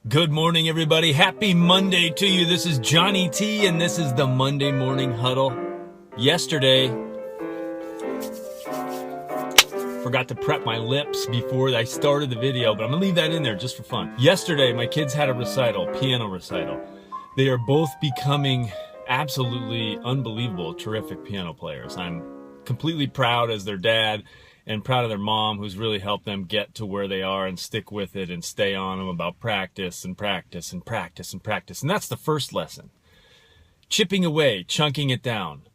Good morning, everybody. Happy Monday to you. This is Johnny T, and this is the Monday Morning Huddle. Yesterday, forgot to prep my lips before I started the video, but I'm going to leave that in there just for fun. Yesterday, my kids had a recital, piano recital. They are both becoming absolutely unbelievable, terrific piano players. I'm completely proud as their dad and proud of their mom, who's really helped them get to where they are and stick with it and stay on them about practice and practice and practice and practice. And that's the first lesson. Chipping away, chunking it down.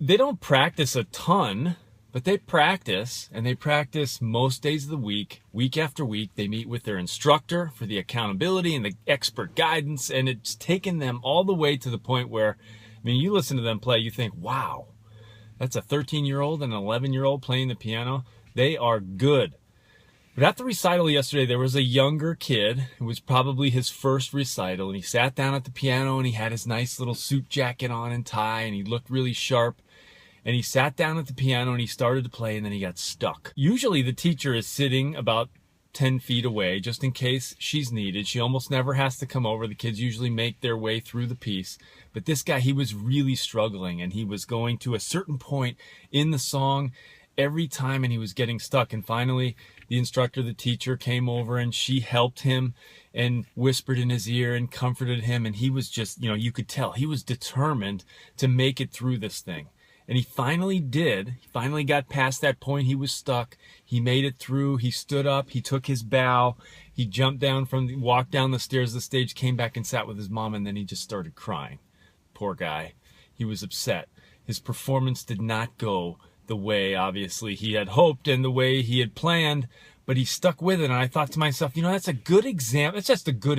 They don't practice a ton, but they practice, and they practice most days of the week, week after week. They meet with their instructor for the accountability and the expert guidance, and it's taken them all the way to the point where, I mean, you listen to them play, you think, wow, that's a 13-year-old and an 11-year-old playing the piano. They are good. But at the recital yesterday, there was a younger kid. It was probably his first recital, and he sat down at the piano, and he had his nice little suit jacket on and tie, and he looked really sharp. And he sat down at the piano, and he started to play, and then he got stuck. Usually the teacher is sitting about 10 feet away, just in case she's needed. She almost never has to come over. The kids usually make their way through the piece. But this guy, he was really struggling, and he was going to a certain point in the song every time, and he was getting stuck. And finally, the instructor, the teacher, came over, and she helped him and whispered in his ear and comforted him. And he was just, you could tell he was determined to make it through this thing. And he finally did. He finally got past that point. He was stuck. He made it through. He stood up. He took his bow. He jumped down walked down the stairs of the stage, came back and sat with his mom, and then he just started crying. Poor guy. He was upset. His performance did not go the way, obviously, he had hoped and the way he had planned, but he stuck with it. And I thought to myself, that's a good example. It's just a good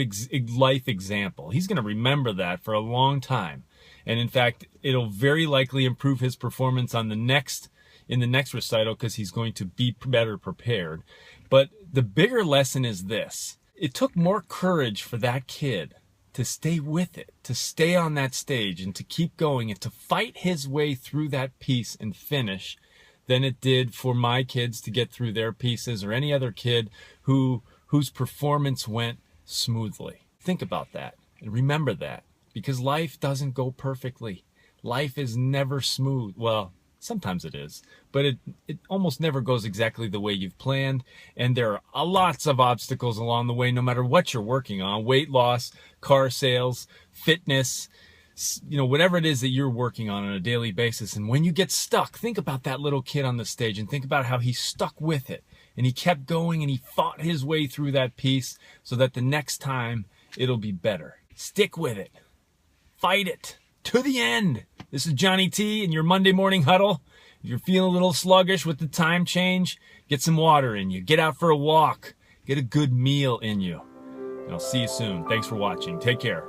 life example. He's going to remember that for a long time. And in fact, it'll very likely improve his performance in the next recital, because he's going to be better prepared. But the bigger lesson is this. It took more courage for that kid to stay with it, to stay on that stage and to keep going and to fight his way through that piece and finish than it did for my kids to get through their pieces, or any other kid whose performance went smoothly. Think about that and remember that. Because life doesn't go perfectly. Life is never smooth. Well, sometimes it is, but it almost never goes exactly the way you've planned. And there are lots of obstacles along the way, no matter what you're working on. Weight loss, car sales, fitness, whatever it is that you're working on a daily basis. And when you get stuck, think about that little kid on the stage and think about how he stuck with it. And he kept going and he fought his way through that piece so that the next time it'll be better. Stick with it. Fight it to the end. This is Johnny T in your Monday Morning Huddle. If you're feeling a little sluggish with the time change, get some water in you. Get out for a walk. Get a good meal in you. And I'll see you soon. Thanks for watching. Take care.